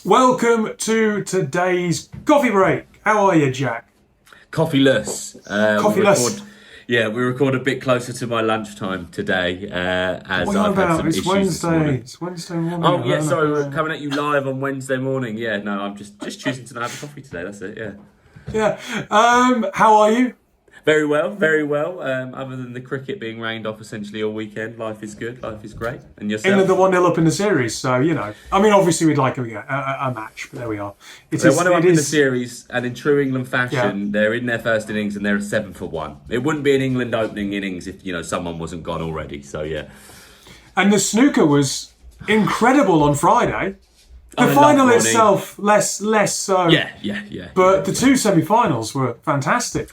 Welcome to today's coffee break. How are you, Jack? Coffeeless. Coffeeless. We record a bit closer to my lunchtime today, as What are you on I've had about? some It's issues this morning. Wednesday. It's Wednesday morning. Oh yeah, sorry, we're coming at you live on Wednesday morning. Yeah, no, I'm just choosing to not have a coffee today. That's it. Yeah. Yeah. How are you? Very well, very well. Other than the cricket being rained off essentially all weekend, life is good. Life is great. And yourself? England are 1-0 up in the series, so you know. I mean, obviously we'd like a match, but there we are. They're 1-0 up in the series, and in true England fashion, they're in their first innings and they're 7-for-1. It wouldn't be an England opening innings if someone wasn't gone already. So yeah. And the snooker was incredible on Friday. The final itself, less so. Yeah. But the two semi-finals were fantastic.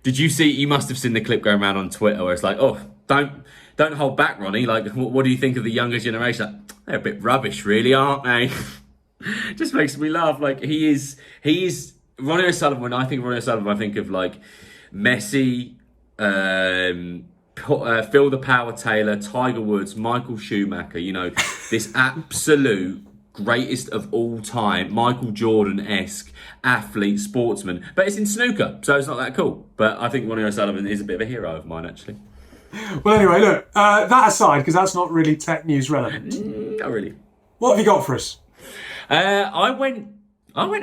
Did you see? You must have seen the clip going around on Twitter where it's like, "Oh, don't hold back, Ronnie. Like, what do you think of the younger generation? Like, they're a bit rubbish, really, aren't they?" Just makes me laugh. Like he is Ronnie O'Sullivan. When I think Ronnie O'Sullivan, I think of like Messi, Phil the Power Taylor, Tiger Woods, Michael Schumacher. This absolute greatest of all time, Michael Jordan-esque athlete, sportsman, but it's in snooker, so it's not that cool. But I think Ronnie O'Sullivan is a bit of a hero of mine, actually. Well, anyway, look, that aside, because that's not really tech news relevant. Not really. What have you got for us? I went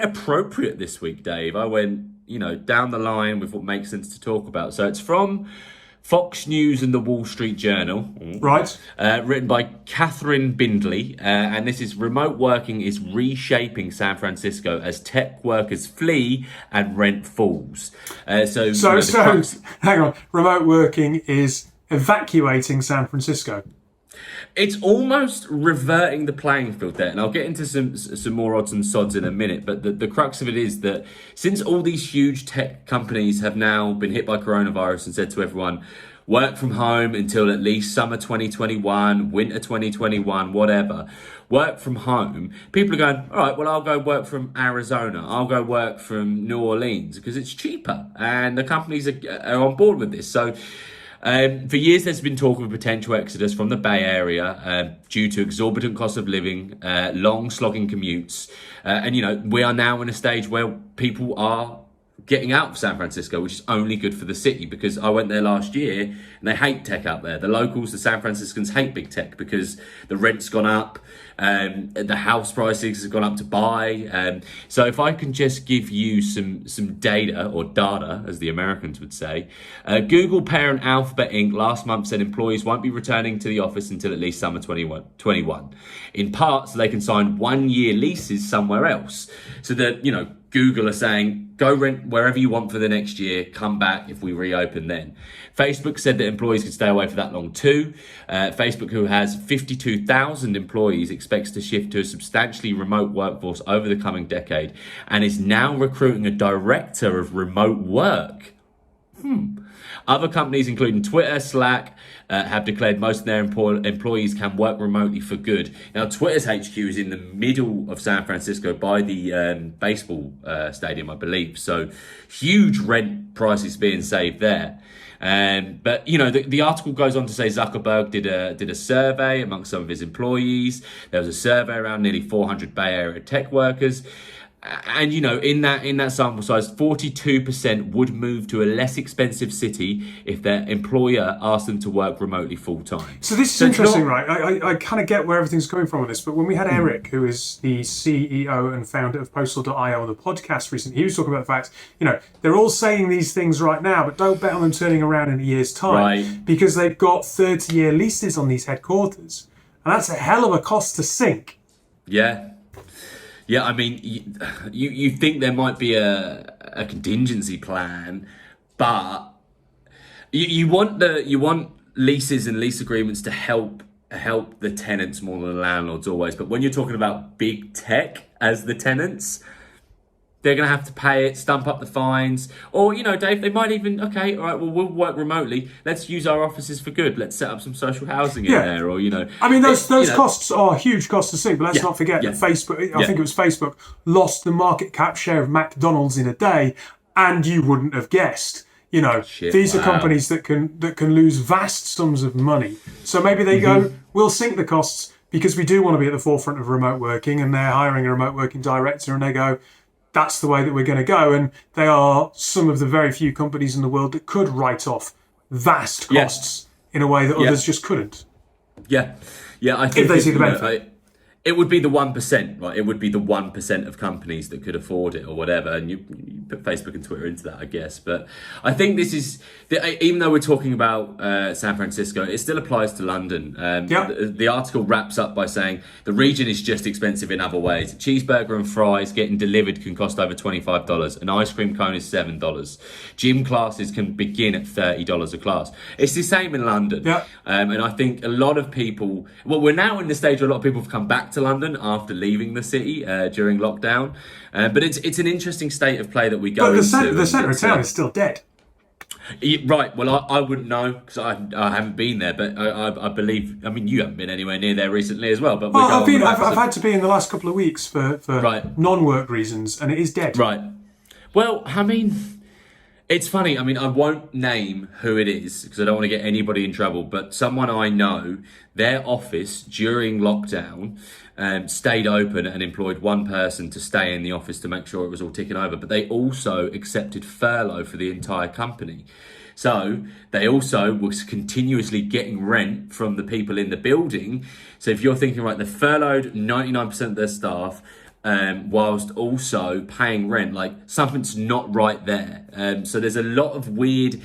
appropriate this week, Dave. I went, down the line with what makes sense to talk about. So it's from Fox News and the Wall Street Journal. Right. Written by Catherine Bindley. And this is remote working is reshaping San Francisco as tech workers flee and rent falls. So hang on. Remote working is evacuating San Francisco. It's almost reverting the playing field there, and I'll get into some more odds and sods in a minute, but the crux of it is that since all these huge tech companies have now been hit by coronavirus and said to everyone, work from home until at least summer 2021, winter 2021, whatever, work from home, people are going, all right, well, I'll go work from Arizona, I'll go work from New Orleans, because it's cheaper, and the companies are on board with this. So for years, there's been talk of a potential exodus from the Bay Area due to exorbitant cost of living, long slogging commutes. And we are now in a stage where people are getting out of San Francisco, which is only good for the city, because I went there last year and they hate tech out there. The locals, the San Franciscans, hate big tech because the rent's gone up, the house prices have gone up to buy. So if I can just give you some data, or data, as the Americans would say, Google parent Alphabet Inc. last month said employees won't be returning to the office until at least summer 21, in part so they can sign 1-year leases somewhere else. So that, Google are saying, go rent wherever you want for the next year, come back if we reopen then. Facebook said that employees could stay away for that long too. Facebook, who has 52,000 employees, expects to shift to a substantially remote workforce over the coming decade and is now recruiting a director of remote work. Other companies, including Twitter, Slack, have declared most of their employees can work remotely for good. Now, Twitter's HQ is in the middle of San Francisco by the baseball stadium, I believe. So huge rent prices being saved there. But the article goes on to say Zuckerberg did a survey amongst some of his employees. There was a survey around nearly 400 Bay Area tech workers. And in that sample size, 42% would move to a less expensive city if their employer asked them to work remotely full time. So this is interesting, right? I kind of get where everything's coming from on this, but when we had Eric, who is the CEO and founder of Postal.io on the podcast recently, he was talking about the fact, they're all saying these things right now, but don't bet on them turning around in a year's time, right? Because they've got 30-year leases on these headquarters, and that's a hell of a cost to sink. Yeah, I mean, you think there might be a contingency plan, but you want leases and lease agreements to help the tenants more than the landlords always. But when you're talking about big tech as the tenants, they're going to have to pay it, stump up the fines. Or, Dave, they might even, okay, all right, well, we'll work remotely. Let's use our offices for good. Let's set up some social housing in there. Or, I mean, those costs are huge costs to see, but let's not forget that Facebook, I think it was Facebook, lost the market cap share of McDonald's in a day, and you wouldn't have guessed. These are companies that can lose vast sums of money. So maybe they go, we'll sink the costs because we do want to be at the forefront of remote working, and they're hiring a remote working director, and they go, that's the way that we're going to go. And they are some of the very few companies in the world that could write off vast costs in a way that others just couldn't. Yeah, I think if they see the benefit. It would be the 1%, right? It would be the 1% of companies that could afford it or whatever. And you put Facebook and Twitter into that, I guess. But I think this is, even though we're talking about San Francisco, it still applies to London. The article wraps up by saying the region is just expensive in other ways. A cheeseburger and fries getting delivered can cost over $25. An ice cream cone is $7. Gym classes can begin at $30 a class. It's the same in London. Yeah. And I think a lot of people, we're now in the stage where a lot of people have come back to London after leaving the city during lockdown, but it's an interesting state of play that we go into. But the centre of town is still dead. Right. Well, I wouldn't know because I haven't been there, but I believe. I mean, you haven't been anywhere near there recently as well. But I've had to be in the last couple of weeks for non-work reasons, and it is dead. Right. Well, I mean. It's funny, I mean, I won't name who it is because I don't want to get anybody in trouble, but someone I know, their office during lockdown stayed open and employed one person to stay in the office to make sure it was all ticking over, but they also accepted furlough for the entire company. So they also was continuously getting rent from the people in the building. So if you're thinking, right, they furloughed 99% of their staff, whilst also paying rent, like something's not right there. So there's a lot of weird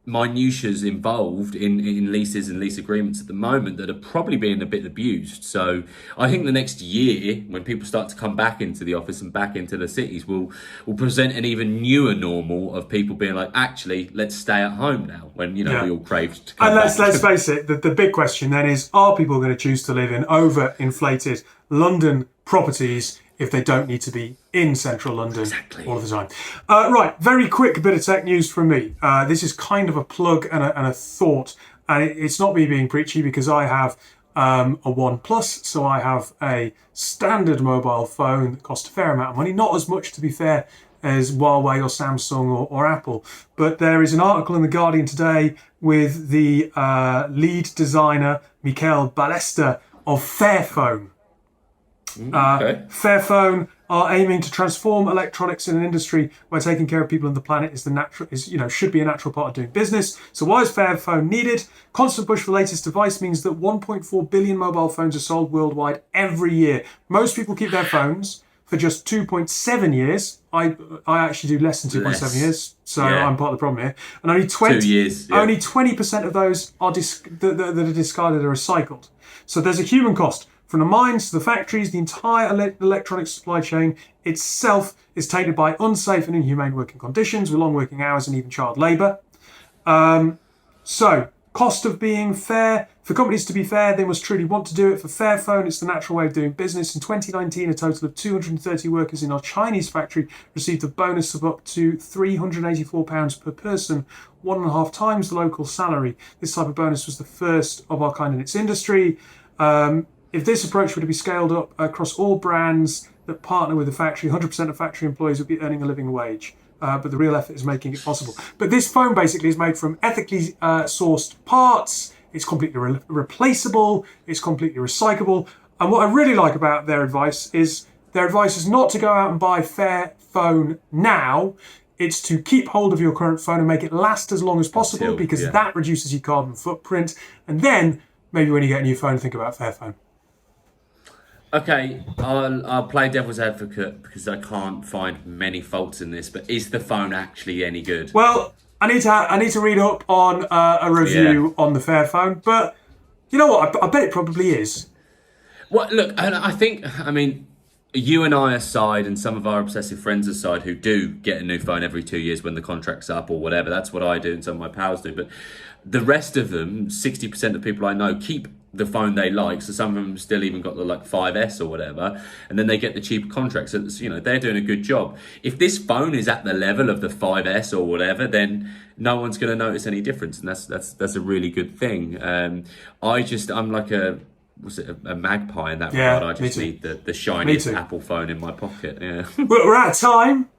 minutiae involved in leases and lease agreements at the moment that are probably being a bit abused. So I think the next year, when people start to come back into the office and back into the cities, will present an even newer normal of people being like, actually, let's stay at home now, when we all craved to come back. And let's face it, the big question then is, are people going to choose to live in overinflated London properties if they don't need to be in central London all the time? Right, very quick bit of tech news from me. This is kind of a plug and a thought, and it's not me being preachy because I have a OnePlus, so I have a standard mobile phone that costs a fair amount of money, not as much to be fair as Huawei or Samsung or Apple. But there is an article in The Guardian today with the lead designer, Michael Ballester of Fairphone. Fairphone are aiming to transform electronics in an industry where taking care of people and the planet should be a natural part of doing business. So why is Fairphone needed? Constant push for the latest device means that 1.4 billion mobile phones are sold worldwide every year. Most people keep their phones for just 2.7 years. I actually do less than 2.7 years, so I'm part of the problem here. And only 2 years. Yeah. Only 20% of those are that are discarded are recycled. So there's a human cost. From the mines to the factories, the entire electronic supply chain itself is tainted by unsafe and inhumane working conditions with long working hours and even child labour. So, cost of being fair. For companies to be fair, they must truly want to do it. For Fairphone, it's the natural way of doing business. In 2019, a total of 230 workers in our Chinese factory received a bonus of up to £384 per person, 1.5 times the local salary. This type of bonus was the first of our kind in its industry. If this approach were to be scaled up across all brands that partner with the factory, 100% of factory employees would be earning a living wage. But the real effort is making it possible. But this phone basically is made from ethically sourced parts. It's completely replaceable. It's completely recyclable. And what I really like about their advice is not to go out and buy Fairphone now. It's to keep hold of your current phone and make it last as long as possible because that reduces your carbon footprint. And then maybe when you get a new phone, think about Fairphone. Okay, I'll play devil's advocate because I can't find many faults in this, but is the phone actually any good? Well, I need to read up on a review on the Fairphone, but you know what? I bet it probably is. Well, look, and I mean, you and I aside, and some of our obsessive friends aside, who do get a new phone every 2 years when the contract's up or whatever. That's what I do, and some of my pals do. But the rest of them, 60% of people I know, keep the phone they like. So some of them still even got the 5S or whatever, and then they get the cheaper contracts. So they're doing a good job. If this phone is at the level of the 5S or whatever, then no one's going to notice any difference, and that's a really good thing. I'm like a magpie in that regard. I just need the shiniest Apple phone in my pocket. Yeah. We're out of time.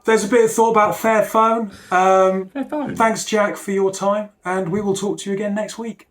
There's a bit of thought about Fairphone. Fairphone. Thanks, Jack, for your time, and we will talk to you again next week.